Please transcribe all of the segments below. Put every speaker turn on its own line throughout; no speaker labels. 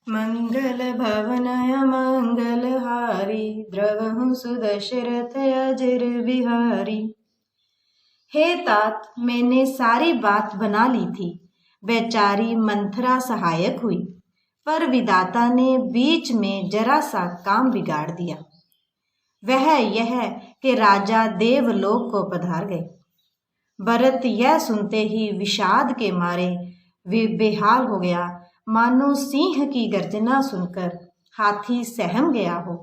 मंगल भवनय मंगलहारी द्रवहु सुदशरथ अजर बिहारी। हे तात, मैंने सारी बात बना ली थी। बेचारी मंथरा सहायक हुई, पर विधाता ने बीच में जरा सा काम बिगाड़ दिया। वह यह कि राजा देवलोक को पधार गए। भरत यह सुनते ही विषाद के मारे बेहाल हो गया, मानो सिंह की गर्जना सुनकर हाथी सहम गया हो।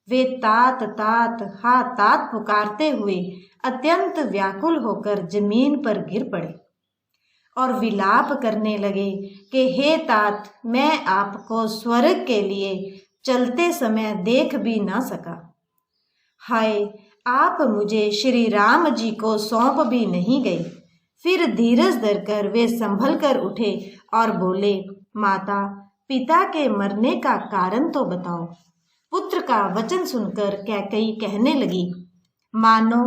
वे तात तात हा तात पुकारते हुए अत्यंत व्याकुल होकर जमीन पर गिर पड़े और विलाप करने लगे कि हे तात, मैं आपको स्वर्ग के लिए चलते समय देख भी ना सका। हाय, आप मुझे श्री राम जी को सौंप भी नहीं गए। फिर धीरज धरकर वे संभल कर उठे और बोले, माता, पिता के मरने का कारण तो बताओ। पुत्र का वचन सुनकर कैकेयी कहने लगी, मानो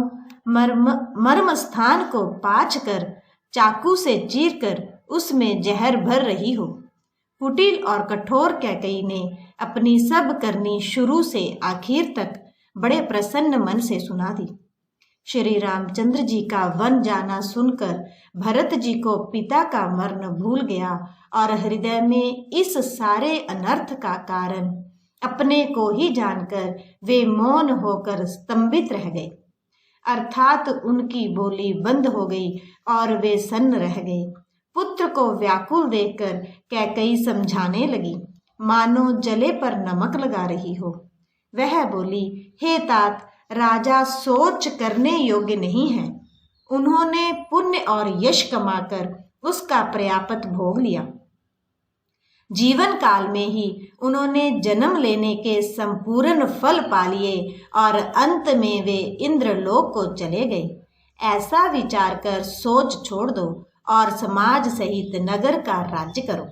मर्म स्थान को पाछ कर चाकू से चीरकर उसमें जहर भर रही हो। कुटिल और कठोर कैकेयी ने अपनी सब करनी शुरू से आखिर तक बड़े प्रसन्न मन से सुना दी। श्री रामचंद्र जी का वन जाना सुनकर भरत जी को पिता का मरण भूल गया और हृदय में इस सारे अनर्थ का कारण अपने को ही जानकर वे मौन होकर स्तंभित रह गए, अर्थात उनकी बोली बंद हो गई और वे सन्न रह गए। पुत्र को व्याकुल देखकर कैकेयी समझाने लगी, मानो जले पर नमक लगा रही हो। वह बोली, हे तात, राजा सोच करने योग्य नहीं है। उन्होंने पुण्य और यश कमाकर उसका पर्याप्त भोग लिया। जीवन काल में ही उन्होंने जन्म लेने के संपूर्ण फल पा लिए और अंत में वे इंद्रलोक को चले गए। ऐसा विचार कर सोच छोड़ दो और समाज सहित नगर का राज्य करो।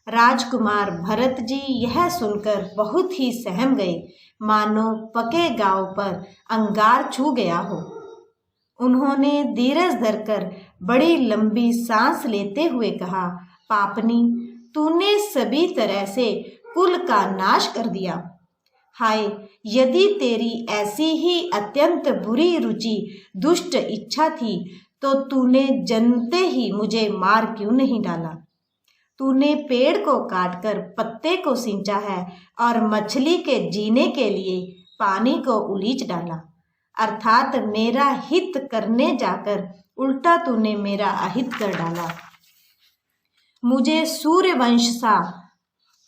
राजकुमार भरत जी यह सुनकर बहुत ही सहम गए, मानो पके गांव पर अंगार छू गया हो। उन्होंने धीरज धरकर बड़ी लंबी सांस लेते हुए कहा, पापनी, तूने सभी तरह से कुल का नाश कर दिया। हाय, यदि तेरी ऐसी ही अत्यंत बुरी रुचि दुष्ट इच्छा थी तो तूने जन्मते ही मुझे मार क्यों नहीं डाला। तूने पेड़ को काटकर पत्ते को सींचा है और मछली के जीने के लिए पानी को उलीच डाला, अर्थात मेरा हित करने जाकर उल्टा तूने मेरा अहित कर डाला। मुझे सूर्यवंश सा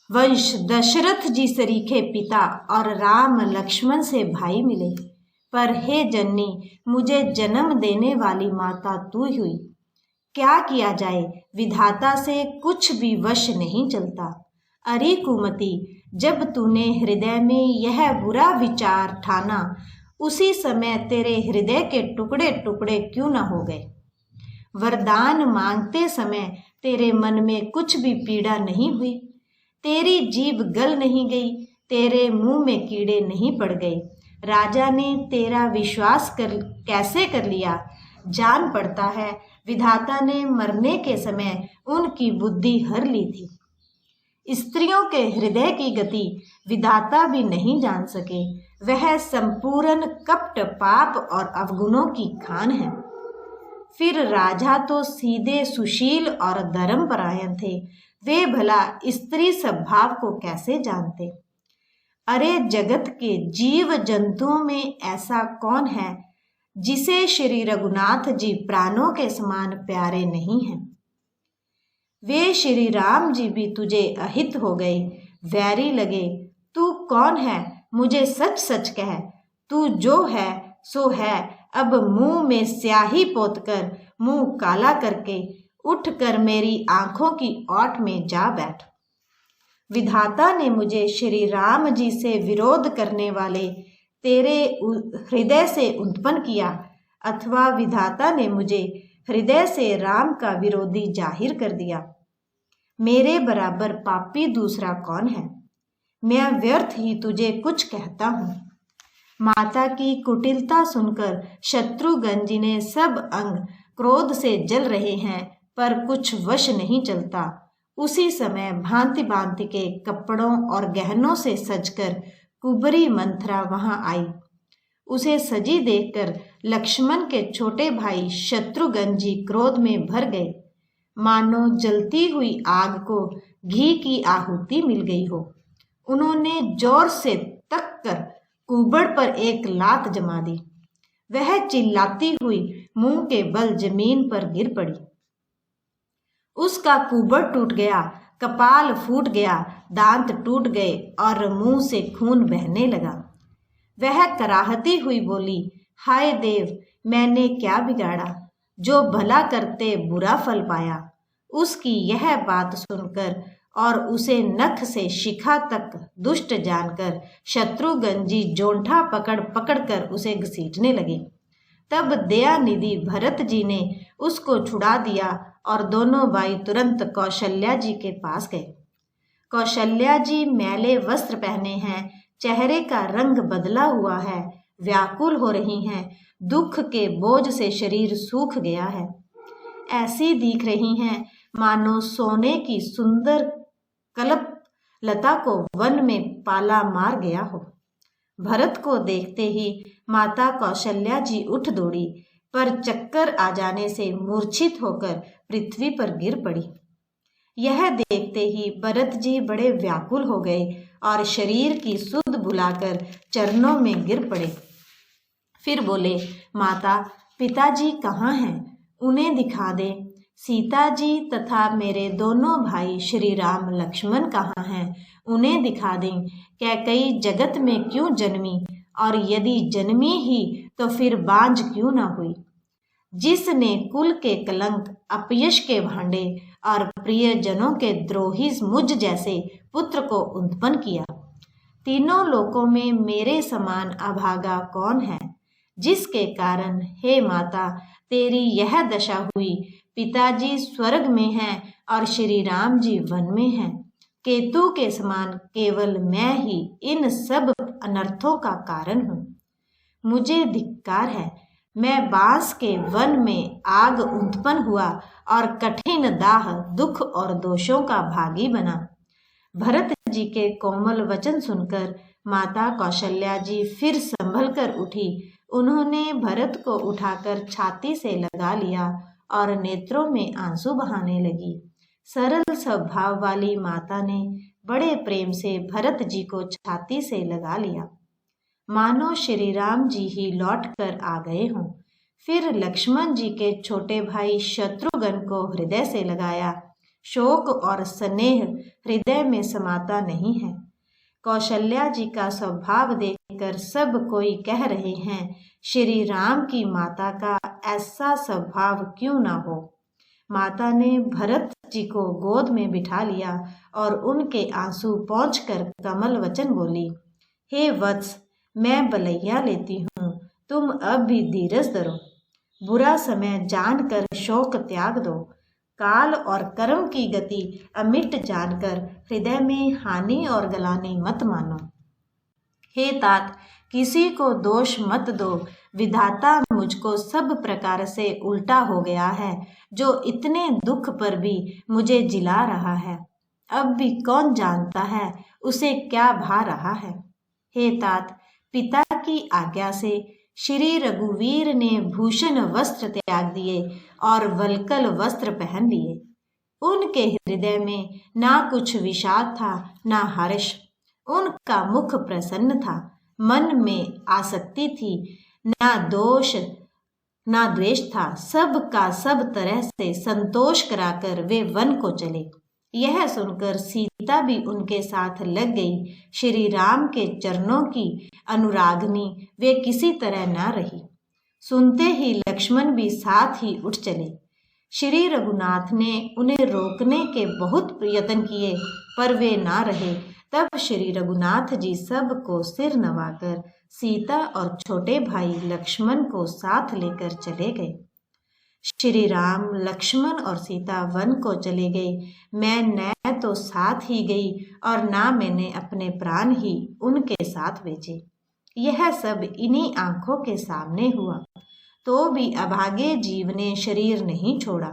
वंश दशरथ जी सरीखे पिता और राम लक्ष्मण से भाई मिले, पर हे जननी, मुझे जन्म देने वाली माता तू ही हुई। क्या किया जाए, विधाता से कुछ भी वश नहीं चलता। अरे कुमति, जब तूने हृदय में यह बुरा विचार ठाना, उसी समय तेरे हृदय के टुकड़े टुकड़े क्यों न हो गए। वरदान मांगते समय तेरे मन में कुछ भी पीड़ा नहीं हुई, तेरी जीभ गल नहीं गई, तेरे मुंह में कीड़े नहीं पड़ गए। राजा ने तेरा विश्वास कैसे कर लिया, जान पड़ता है विधाता ने मरने के समय उनकी बुद्धि हर ली थी। स्त्रियों के हृदय की गति विधाता भी नहीं जान सके। वह संपूर्ण कपट, पाप और अवगुणों की खान है। फिर राजा तो सीधे सुशील और धर्मपरायण थे, वे भला स्त्री स्वभाव को कैसे जानते। अरे जगत के जीव जंतुओं में ऐसा कौन है जिसे श्री रघुनाथ जी प्राणों के समान प्यारे नहीं हैं। वे श्री राम जी भी तुझे अहित हो गए, वैरी लगे। तू कौन है, मुझे सच सच कह। तू जो है सो है। अब मुंह में स्याही पोतकर मुंह काला करके उठकर मेरी आंखों की ओट में जा बैठ। विधाता ने मुझे श्री राम जी से विरोध करने वाले तेरे हृदय से उत्पन्न किया, अथवा विधाता ने मुझे हृदय से राम का विरोधी जाहिर कर दिया। मेरे बराबर पापी दूसरा कौन है। मैं व्यर्थ ही तुझे कुछ कहता हूँ। माता की कुटिलता सुनकर शत्रुघ्न जी ने सब अंग क्रोध से जल रहे हैं, पर कुछ वश नहीं चलता। उसी समय भांति भांति के कपड़ों और गहनों से सजकर कुबरी मंथरा वहां आई। उसे सजी देखकर लक्ष्मण के छोटे भाई शत्रुघ्न जी क्रोध में भर गए, मानो जलती हुई आग को घी की आहुति मिल गई हो। उन्होंने जोर से तक कर कुबड़ पर एक लात जमा दी। वह चिल्लाती हुई मुंह के बल जमीन पर गिर पड़ी। उसका कुबड़ टूट गया, कपाल फूट गया, दांत टूट गए और मुंह से खून बहने लगा। वह कराहती हुई बोली, हाय देव, मैंने क्या बिगाड़ा, जो भला करते बुरा फल पाया। उसकी यह बात सुनकर और उसे नख से शिखा तक दुष्ट जानकर शत्रुघ्न जी जोंठा पकड़ पकड़ कर उसे घसीटने लगे। तब दयानिधि भरत जी ने उसको छुड़ा दिया और दोनों भाई तुरंत कौशल्या जी के पास गए। कौशल्या जी मैले वस्त्र पहने हैं, चेहरे का रंग बदला हुआ है, व्याकुल हो रही हैं, दुख के बोझ से शरीर सूख गया है। ऐसी दिख रही हैं मानो सोने की सुंदर कल्प लता को वन में पाला मार गया हो। भरत को देखते ही माता कौशल्या जी उठ दौड़ी, पर चक्कर आ जाने से मूर्छित होकर पृथ्वी पर गिर पड़ी। यह देखते ही भरत जी बड़े व्याकुल हो गए और शरीर की सुध बुलाकर चरणों में गिर पड़े। फिर बोले, माता, पिताजी कहाँ हैं? उन्हें दिखा दे। सीता जी तथा मेरे दोनों भाई श्री राम लक्ष्मण कहाँ हैं? उन्हें दिखा दें। कैकई जगत में क्यों जन्मी, और यदि जन्मी ही तो फिर बांझ क्यों न हुई? जिसने कुल के कलंक, अपयश के भांडे और प्रियजनों के द्रोही मुझ जैसे पुत्र को उत्पन्न किया। तीनों लोकों में मेरे समान अभागा कौन है, जिसके कारण हे माता तेरी यह दशा हुई। पिताजी स्वर्ग में हैं और श्री राम जी वन में हैं। केतु के समान केवल मैं ही इन सब अनर्थों का कारण हूँ। मुझे धिक्कार है, मैं बांस के वन में आग उत्पन्न हुआ और कठिन दाह, दुख और दोषों का भागी बना। भरत जी के कोमल वचन सुनकर माता कौशल्या जी फिर संभल कर उठी। उन्होंने भरत को उठाकर छाती से लगा लिया और नेत्रों में आंसू बहाने लगी। सरल स्वभाव वाली माता ने बड़े प्रेम से भरत जी को छाती से लगा लिया, मानो श्री राम जी ही लौट कर आ गए हों। फिर लक्ष्मण जी के छोटे भाई शत्रुघ्न को हृदय से लगाया। शोक और स्नेह हृदय में समाता नहीं है। कौशल्या जी का स्वभाव देखकर सब कोई कह रहे हैं, श्री राम की माता का ऐसा स्वभाव क्यों ना हो। माता ने भरत जी को गोद में बिठा लिया और उनके आंसू पोंछकर कमल वचन बोली, हे वत्स, मैं बलैया लेती हूँ, तुम अब भी धीरज धरो। बुरा समय जानकर शोक त्याग दो। काल और कर्म की गति अमिट जानकर हृदय में हानि और गलानी मत मानो। हे तात, किसी को दोष मत दो। विधाता मुझको सब प्रकार से उल्टा हो गया है, जो इतने दुख पर भी मुझे जिला रहा है। अब भी कौन जानता है उसे क्या भा रहा है। हे तात, पिता की आज्ञा से श्री रघुवीर ने भूषण वस्त्र त्याग दिए और वल्कल वस्त्र पहन लिए। उनके हृदय में ना कुछ विषाद था ना हर्ष। उनका मुख प्रसन्न था, मन में आसक्ति थी, ना दोष ना द्वेष था। सब का सब तरह से संतोष कराकर वे वन को चले। यह सुनकर सीता भी उनके साथ लग गई। श्री राम के चरणों की अनुरागनी वे किसी तरह न रही। सुनते ही लक्ष्मण भी साथ ही उठ चले। श्री रघुनाथ ने उन्हें रोकने के बहुत प्रयत्न किए, पर वे ना रहे। तब श्री रघुनाथ जी सबको सिर नवाकर सीता और छोटे भाई लक्ष्मण को साथ लेकर चले गए। श्री राम, लक्ष्मण और सीता वन को चले गए। मैं न तो साथ ही गई और ना मैंने अपने प्राण ही उनके साथ भेजे। यह सब इन्हीं आंखों के सामने हुआ, तो भी अभागे जीव ने शरीर नहीं छोड़ा।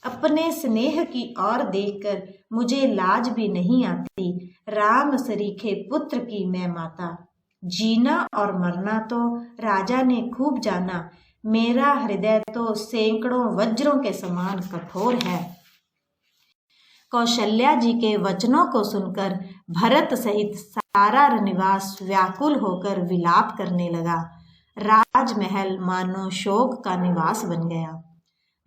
अपने स्नेह की ओर देखकर मुझे लाज भी नहीं आती। राम सरीखे पुत्र की मैं माता। जीना और मरना तो राजा ने खूब जाना। मेरा हृदय तो सैकड़ों वज्रों के समान कठोर है। कौशल्या जी के वचनों को सुनकर भरत सहित सारा निवास व्याकुल होकर विलाप करने लगा। राजमहल मानो शोक का निवास बन गया।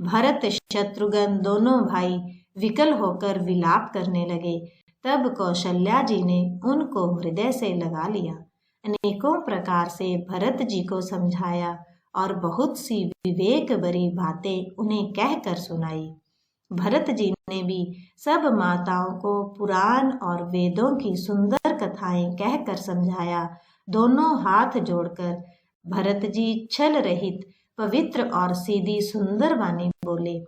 भरत शत्रुघ्न दोनों भाई विकल होकर विलाप करने लगे। तब कौशल्या जी ने उनको हृदय से लगा लिया, अनेकों प्रकार से भरत जी को समझाया और बहुत सी विवेक भरी बातें उन्हें कहकर सुनाई। भरत जी ने भी सब माताओं को पुराण और वेदों की सुंदर कथाएं कहकर समझाया। दोनों हाथ जोड़कर भरत जी छल रहित पवित्र और सीधी सुंदर वाणी बोले।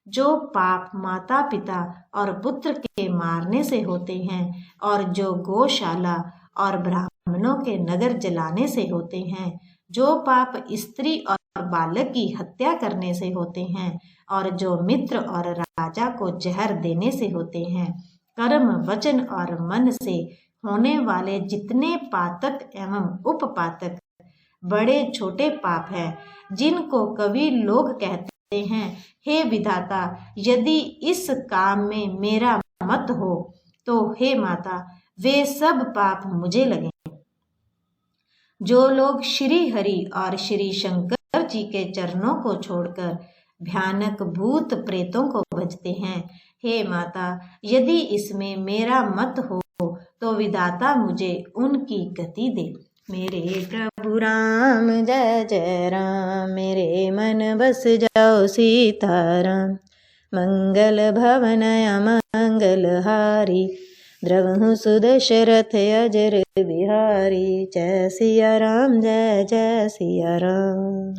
जो पाप माता पिता और पुत्र के मारने से होते हैं और जो गौशाला और ब्राह्मणों के नगर जलाने से होते हैं, जो पाप स्त्री और बालक की हत्या करने से होते हैं और जो मित्र और राजा को जहर देने से होते हैं, कर्म वचन और मन से होने वाले जितने पातक एवं उपपातक बड़े छोटे पाप हैं, जिनको कवि लोग कहते हैं, हे विधाता, यदि इस काम में मेरा मत हो तो हे माता वे सब पाप मुझे लगे। जो लोग श्री हरि और श्री शंकर जी के चरणों को छोड़कर भयानक भूत प्रेतों को भजते हैं, हे माता, यदि इसमें मेरा मत हो तो विधाता मुझे उनकी गति दे। मेरे प्रभु राम जय जय राम, मेरे मन बस जाओ सीताराम। मंगल भवन अमंगल हारी, द्रवहु सुदशरथ अजर बिहारी। जय सिया राम जय जय सिया राम।